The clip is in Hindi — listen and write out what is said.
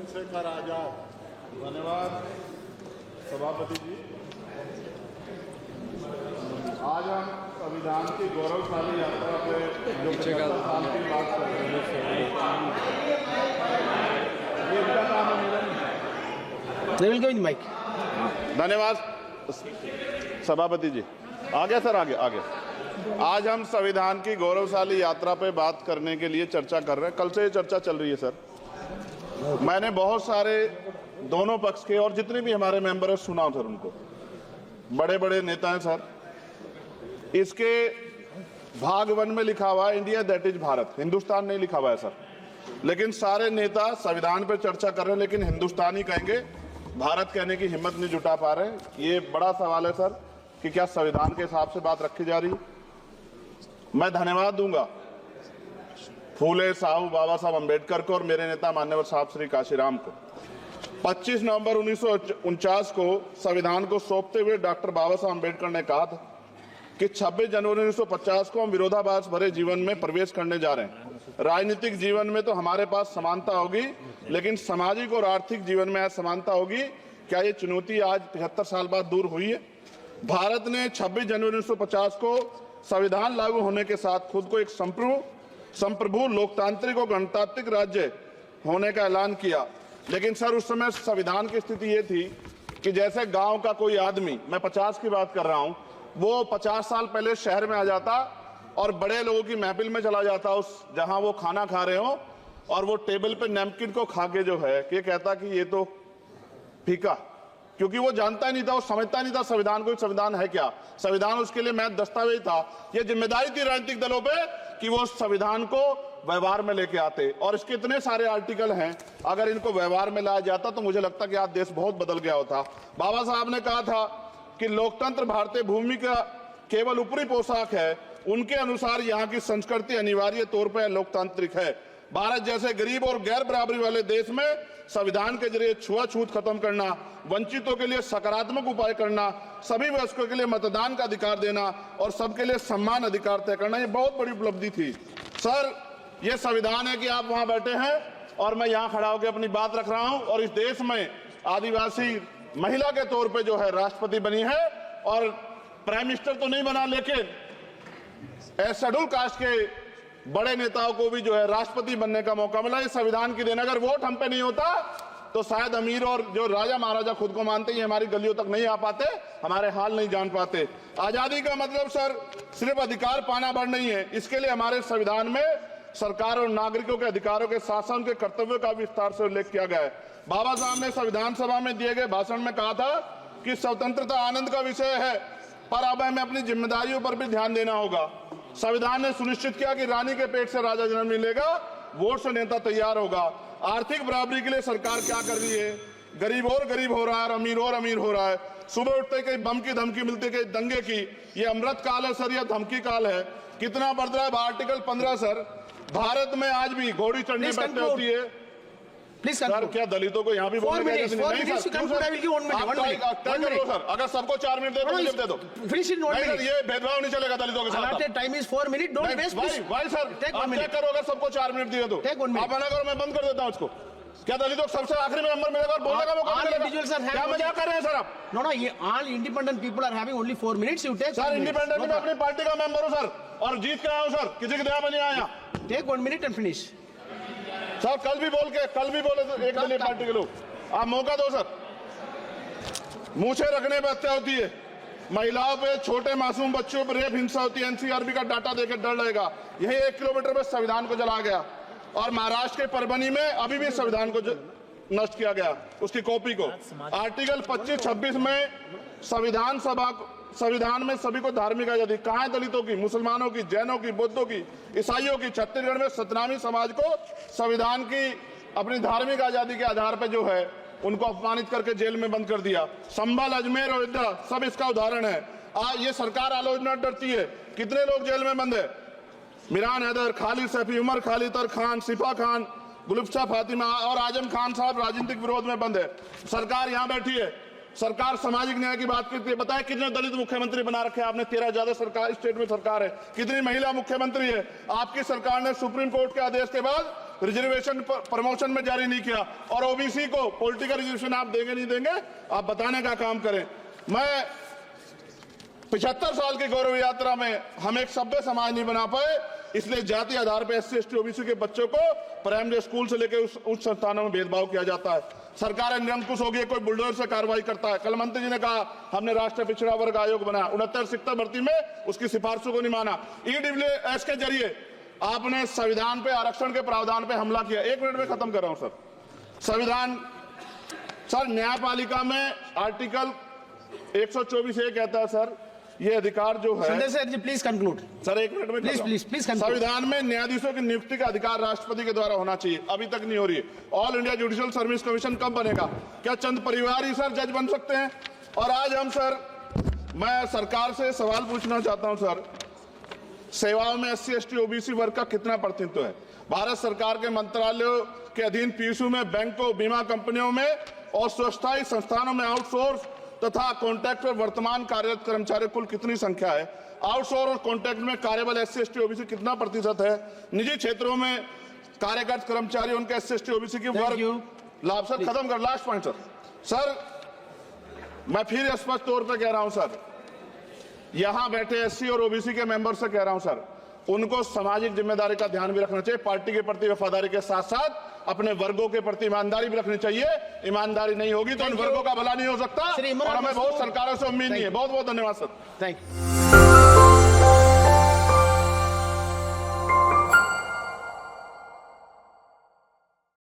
चंद्रशेखर आजाद। धन्यवाद सभापति जी। आज हम संविधान की गौरवशाली यात्रा पे जो 75 साल की बात कर रहे हैं, ये इनका काम है। माइक। धन्यवाद सभापति जी। आगे सर, आगे आगे। आज हम संविधान की गौरवशाली यात्रा पे बात करने के लिए चर्चा कर रहे हैं। कल से ये चर्चा चल रही है सर। मैंने बहुत सारे दोनों पक्ष के और जितने भी हमारे मेंबर हैं सुना सर, उनको बड़े बड़े नेता हैं सर। इसके भाग 1 में लिखा हुआ है India that is Bharat, Hindustan नहीं लिखा हुआ है सर। लेकिन सारे नेता संविधान पर चर्चा कर रहे हैं, लेकिन हिंदुस्तान ही कहेंगे, भारत कहने की हिम्मत नहीं जुटा पा रहे। ये बड़ा सवाल है सर कि क्या संविधान के हिसाब से बात रखी जा रही। मैं धन्यवाद दूंगा फूले साहू बाबा साहब अम्बेडकर को और मेरे नेता मान्यवर साहब श्री काशीराम को। 25 नवंबर 1949 को संविधान को सौंपते हुए डॉक्टर बाबा साहब अम्बेडकर ने कहा था कि 26 जनवरी 1950 को हम विरोधाभास भरे जीवन में प्रवेश करने जा रहे हैं। राजनीतिक जीवन में तो हमारे पास समानता होगी, लेकिन सामाजिक और आर्थिक जीवन में असमानता होगी। क्या ये चुनौती आज 73 साल बाद दूर हुई है? भारत ने 26 जनवरी 1950 को संविधान लागू होने के साथ खुद को एक संप्रभु लोकतांत्रिक और गणतांत्रिक राज्य होने का ऐलान किया। लेकिन सर उस समय संविधान की स्थिति ये थी कि जैसे गांव का कोई आदमी, मैं 50 की बात कर रहा हूं, वो 50 साल पहले शहर में आ जाता और बड़े लोगों की महफिल में चला जाता, उस जहां वो खाना खा रहे हो, और वो टेबल पे नैपकिन को खा के जो है कि कहता कि ये तो फीका, क्योंकि वो जानता ही नहीं था, वो समझता नहीं था संविधान को, संविधान है क्या। संविधान उसके लिए महज दस्तावेज था। ये जिम्मेदारी थी राजनीतिक दलों पे कि वो संविधान को व्यवहार में लेके आते। और इसके इतने सारे आर्टिकल हैं, अगर इनको व्यवहार में लाया जाता तो मुझे लगता कि आज देश बहुत बदल गया होता। बाबा साहब ने कहा था कि लोकतंत्र भारतीय भूमि का केवल ऊपरी पोशाक है, उनके अनुसार यहाँ की संस्कृति अनिवार्य तौर पर लोकतांत्रिक है। भारत जैसे गरीब और गैर बराबरी वाले देश में संविधान के जरिए छुआछूत खत्म करना, वंचितों के लिए सकारात्मक उपाय करना, सभी वयस्कों के लिए मतदान का अधिकार देना और सबके लिए सम्मान अधिकार तय करना, ये बहुत बड़ी उपलब्धि थी सर। ये संविधान है कि आप वहां बैठे हैं और मैं यहाँ खड़ा होकर अपनी बात रख रहा हूं, और इस देश में आदिवासी महिला के तौर पे जो है राष्ट्रपति बनी है, और प्राइम मिनिस्टर तो नहीं बना, लेकिन शेड्यूल कास्ट के बड़े नेताओं को भी जो है राष्ट्रपति बनने का मौका मिला। इस संविधान की देन, अगर वोट हम पे नहीं होता तो शायद अमीर और जो राजा महाराजा खुद को मानते हैं हमारी गलियों तक नहीं आ पाते, हमारे हाल नहीं जान पाते। आजादी का मतलब सर सिर्फ अधिकार पाना भर नहीं है, इसके लिए हमारे संविधान में सरकार और नागरिकों के अधिकारों के साथ साथ उनके कर्तव्यों का विस्तार से उल्लेख किया गया है। बाबा साहब ने संविधान सभा में दिए गए भाषण में कहा था कि स्वतंत्रता आनंद का विषय है, पर अब हमें अपनी जिम्मेदारियों पर भी ध्यान देना होगा। संविधान ने सुनिश्चित किया कि रानी के पेट से राजा जन्म नहीं लेगा, वोट से नेता तैयार होगा। आर्थिक बराबरी के लिए सरकार क्या कर रही है? गरीब और गरीब हो रहा है और अमीर हो रहा है। सुबह उठते कहीं बम की धमकी मिलती, कहीं दंगे की। ये अमृत काल है सर, यह धमकी काल है। कितना बढ़ रहा है आर्टिकल 15 सर। भारत में आज भी घोड़ी चढ़ने बैठने होती है सर। क्या दलितों को यहाँ भी बोलने का नहीं सर? अगर सबको 4 मिनट दे दो, ये भेदभाव नहीं चलेगा दलितों के साथ। Time is 4 minute, don't waste भाई सर, आप चेक करो, अगर सबको 4 मिनट दिए तो आप मना करो, मैं बंद कर देता हूँ इसको। क्या दलितों को सबसे आखिरी में नंबर मिलेगा और बोलने का मौका मिलेगा? क्या मजाक कर रहे हैं सर आप? नो, ये all independent people are having only 4 minutes. You take sir, independent में अपनी पार्टी का मेंबर हूँ सर, और जीत के आया हूँ सर, किसी की दया में नहीं आया। Take 1 minute and finish sir. कल भी बोले तो एक दलीय पार्टी के लोग, आप मौका दो सर। मूछे रखने पर हत्या होती है, महिलाओं पे, छोटे मासूम बच्चों पर रेप हिंसा होती है। एनसीआरबी का डाटा देकर डर लगेगा। यही 1 किलोमीटर में संविधान को जला गया, और महाराष्ट्र के परभनी में अभी भी संविधान को नष्ट किया गया, उसकी कॉपी को। आर्टिकल 25-26 में संविधान में सभी को धार्मिक आजादी। कहाँ है दलितों की, मुसलमानों की, जैनों की, बौद्धों की, ईसाइयों की? छत्तीसगढ़ में सतनामी समाज को संविधान की अपनी धार्मिक आजादी के आधार पर जो है उनको अपमानित करके जेल में बंद कर दिया। संभल, अजमेर, अयोध्या सब इसका उदाहरण है। आज ये सरकार आलोचना डरती है। कितने लोग जेल में बंद है? मिरान हैदर, खालिद सैफी, उमर खालिद खान, सिफा खान, गुलफ्शा फातिमा और आजम खान साहब राजनीतिक विरोध में बंद है। सरकार यहाँ बैठी है, सरकार सामाजिक न्याय की बात करती है। बताए कितने दलित मुख्यमंत्री बना रखे हैं आपने? 13 ज्यादा सरकार स्टेट में सरकार है। कितनी महिला मुख्यमंत्री है? आपकी सरकार ने सुप्रीम कोर्ट के आदेश के बाद रिजर्वेशन प्रमोशन में जारी नहीं किया, और ओबीसी को पॉलिटिकल रिजर्वेशन आप देंगे नहीं देंगे, आप बताने का काम करें। मैं 75 साल की गौरव यात्रा में हम एक सभ्य समाज नहीं बना पाए, इसलिए जाति आधार पर SC ST OBC के बच्चों को प्राइमरी स्कूल से लेकर उच्च संस्थानों में भेदभाव किया जाता है। सरकार निरंकुश हो गई, कोई बुलडोजर से कार्रवाई करता है। कल मंत्री जी ने कहा हमने राष्ट्रीय पिछड़ा वर्ग आयोग बनाया, 69 शिक्षक भर्ती में उसकी सिफारिशों को नहीं माना। EWS के जरिए आपने संविधान पे आरक्षण के प्रावधान पे हमला किया। 1 मिनट में खत्म कर रहा हूं सर। संविधान सर, न्यायपालिका में आर्टिकल 124 ये कहता है सर, ये अधिकार जो है, Sanjay sir ji please conclude sir 1 minute में प्लीज संविधान में न्यायाधीशों की नियुक्ति का अधिकार राष्ट्रपति के द्वारा होना चाहिए, अभी तक नहीं हो रही है। All India judicial service commission कब बनेगा? क्या चंद परिवार ही सर जज बन सकते हैं? और आज हम सर, मैं सरकार से सवाल पूछना चाहता हूं सर, सेवाओं में SC ST OBC वर्ग का कितना प्रतिनिधित्व है? भारत सरकार के मंत्रालयों के अधीन PSU में, बैंकों, बीमा कंपनियों में और स्वस्थायी संस्थानों में आउटसोर्स तथा कॉन्ट्रैक्ट पर वर्तमान कार्यरत कर्मचारी कुल कितनी संख्या है? आउटसोर्स और कॉन्ट्रैक्ट में कार्यबल SC ST OBC कितना प्रतिशत है? निजी क्षेत्रों में कार्यरत कर्मचारी, उनके SC ST OBC की वर्ग लाभ। सर खत्म कर, लास्ट पॉइंट सर, मैं फिर स्पष्ट तौर पर कह रहा हूं सर, यहां बैठे SC और OBC के मेंबर से कह रहा हूं सर, उनको सामाजिक जिम्मेदारी का ध्यान भी रखना चाहिए। पार्टी के प्रति वफादारी के साथ साथ अपने वर्गों के प्रति ईमानदारी भी रखनी चाहिए। ईमानदारी नहीं होगी तो उन वर्गों का भला नहीं हो सकता, और हमें बहुत सरकारों से उम्मीद नहीं है। बहुत बहुत धन्यवाद सर। Thank you.